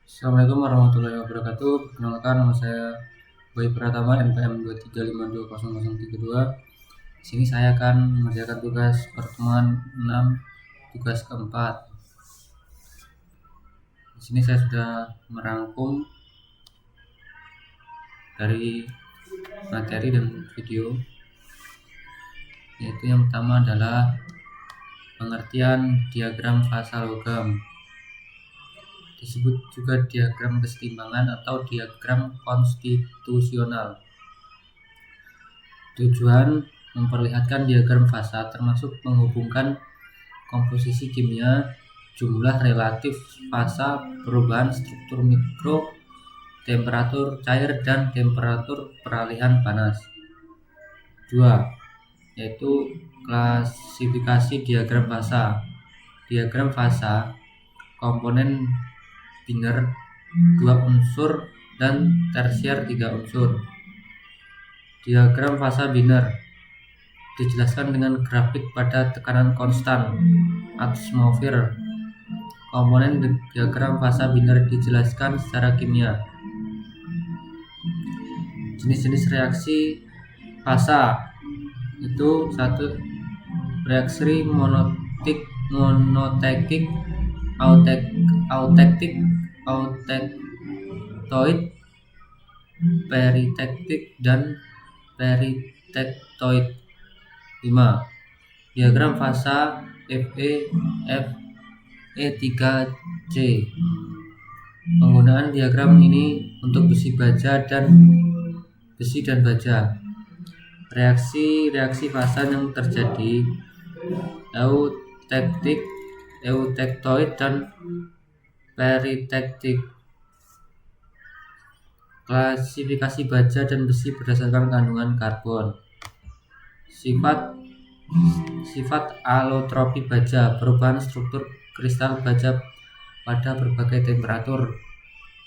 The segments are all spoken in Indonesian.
Assalamualaikum warahmatullahi wabarakatuh. Perkenalkan, nama saya Boy Pratama, NPM 23520032. Di sini saya akan mengerjakan tugas pertemuan 6, tugas keempat. Di sini saya sudah merangkum dari materi dan video, yaitu yang pertama adalah pengertian diagram fasa logam, disebut juga diagram kesetimbangan atau diagram konstitusional. Tujuan memperlihatkan diagram fasa termasuk menghubungkan komposisi kimia, jumlah relatif fasa, perubahan struktur mikro, temperatur cair, dan temperatur peralihan panas. 2. Yaitu klasifikasi diagram fasa. Diagram fasa komponen biner 2 unsur dan tersier 3 unsur. Diagram fasa biner dijelaskan dengan grafik pada tekanan konstan atmosfer. Komponen diagram fasa biner dijelaskan secara kimia. Jenis-jenis reaksi fasa itu 1. Reaksi monotektik, autektik, autektoid, peritektik, dan peritektoid. 5. Diagram fasa Fe3C. Penggunaan diagram ini untuk besi dan baja. Reaksi fasa yang terjadi eutektik, eutektoid, dan peritektik. Klasifikasi baja dan besi berdasarkan kandungan karbon. Sifat alotropi baja, perubahan struktur kristal baja pada berbagai temperatur.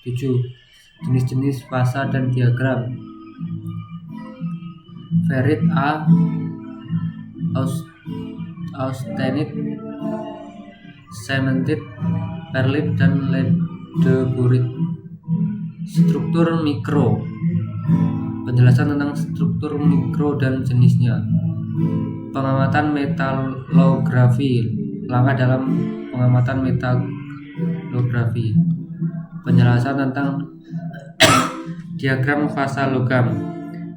7. Jenis-jenis fasa dan diagram. Ferrit A, austenit, cementit, perlit, dan ledeburit. Struktur mikro. Penjelasan tentang struktur mikro dan jenisnya. Pengamatan metalografi. Langkah dalam pengamatan metalografi. Penjelasan tentang diagram fasa logam.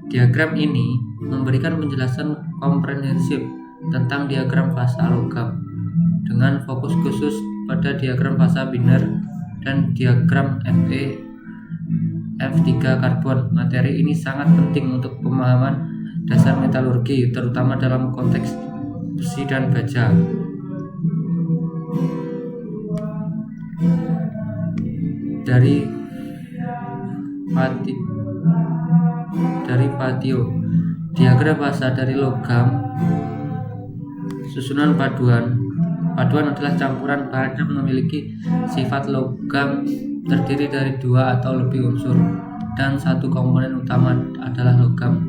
Diagram ini memberikan penjelasan komprehensif tentang diagram fasa logam dengan fokus khusus pada diagram fasa biner dan diagram F3 karbon. Materi ini sangat penting untuk pemahaman dasar metalurgi, terutama dalam konteks besi dan baja. Dari Fatio, diagram fasa dari logam. Susunan paduan. Paduan adalah campuran bahan yang memiliki sifat logam, terdiri dari 2 atau lebih unsur, dan satu komponen utama adalah logam.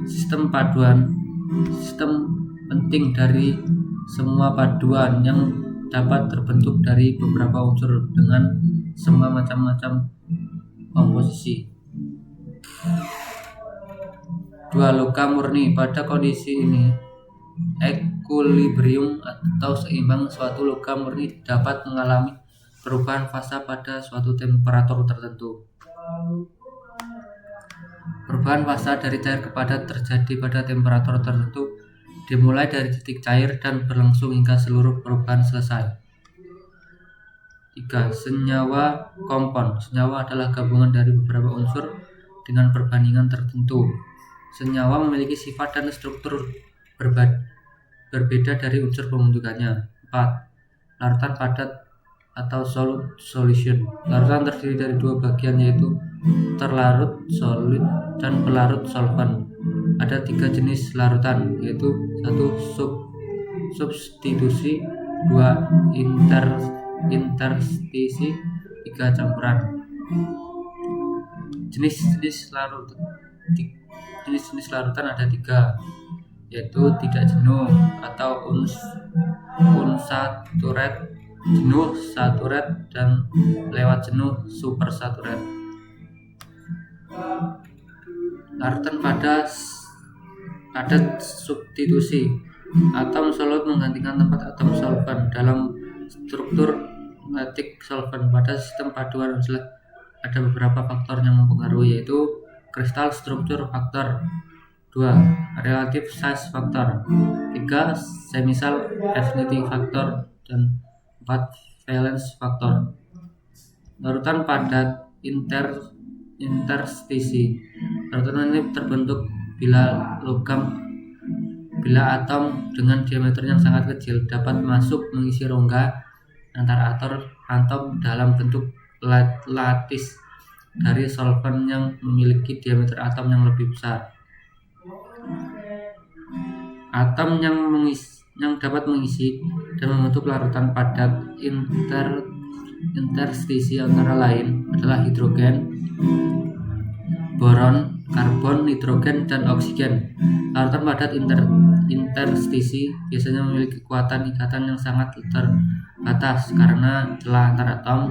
Sistem paduan. Sistem penting dari semua paduan yang dapat terbentuk dari beberapa unsur dengan semua macam-macam komposisi. 2. Logam murni. Pada kondisi ini, equilibrium atau seimbang, suatu logam murni dapat mengalami perubahan fasa pada suatu temperatur tertentu. Perubahan fasa dari cair ke padat terjadi pada temperatur tertentu, dimulai dari titik cair dan berlangsung hingga seluruh perubahan selesai. 3. Senyawa kompon. Senyawa adalah gabungan dari beberapa unsur dengan perbandingan tertentu. Senyawa memiliki sifat dan struktur berbeda dari unsur pembentukannya. 4. Larutan padat atau solid solution. Larutan terdiri dari 2 bagian, yaitu terlarut solid dan pelarut solvent. Ada 3 jenis larutan, yaitu 1. Substitusi, 2. Interstisi, 3. Campuran. Jenis-jenis larutan ada 3. yaitu tidak jenuh atau unsaturat, jenuh saturat, dan lewat jenuh supersaturat. Larutan padat substitusi. Atom solut menggantikan tempat atom solvent dalam struktur lactic solvent. Pada sistem paduan uzlah ada beberapa faktor yang mempengaruhi, yaitu kristal struktur faktor, 2. Relative size factor, 3. Semisal affinity factor, dan 4. Valence factor. Larutan padat interstisi. Larutan ini terbentuk bila atom dengan diameter yang sangat kecil dapat masuk mengisi rongga antara atom dalam bentuk lattice dari solvent yang memiliki diameter atom yang lebih besar. Atom yang dapat mengisi dan membentuk larutan padat interstisi antara lain adalah hidrogen, boron, karbon, nitrogen, dan oksigen. Larutan padat interstisi biasanya memiliki kekuatan ikatan yang sangat terbatas karena celah antar atom.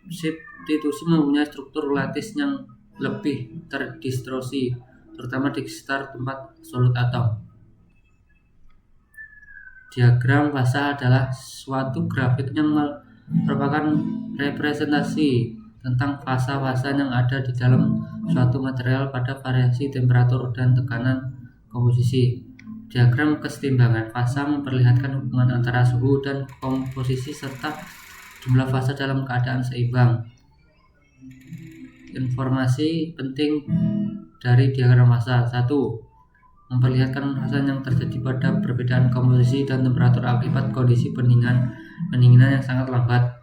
Substitusi mempunyai struktur lattice yang lebih terdistorsi, terutama di sekitar tempat solut atom. Diagram fasa adalah suatu grafik yang merupakan representasi tentang fasa-fasa yang ada di dalam suatu material pada variasi temperatur dan tekanan komposisi. Diagram kesetimbangan fasa memperlihatkan hubungan antara suhu dan komposisi serta jumlah fasa dalam keadaan seimbang. Informasi penting dari diagram fasa: 1. Memperlihatkan fasa yang terjadi pada perbedaan komposisi dan temperatur akibat kondisi pendinginan yang sangat lambat.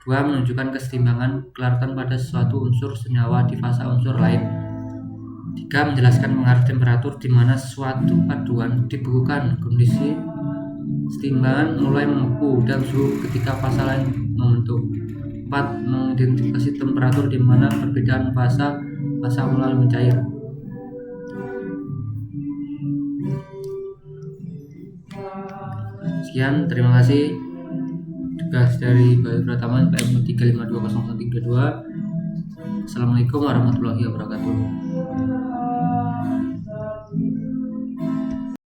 2. Menunjukkan kesetimbangan larutan pada suatu unsur senyawa di fasa unsur lain. 3. Menjelaskan pengaruh temperatur di mana suatu paduan dibekukan, kondisi kesetimbangan mulai membeku, dan suhu ketika fasa lain membentuk. 4. Mengidentifikasi temperatur di mana perbedaan fasa mulai mencair. Sekian, terima kasih. Tugas dari Bayu Pratama PM 3520032. Assalamualaikum warahmatullahi wabarakatuh.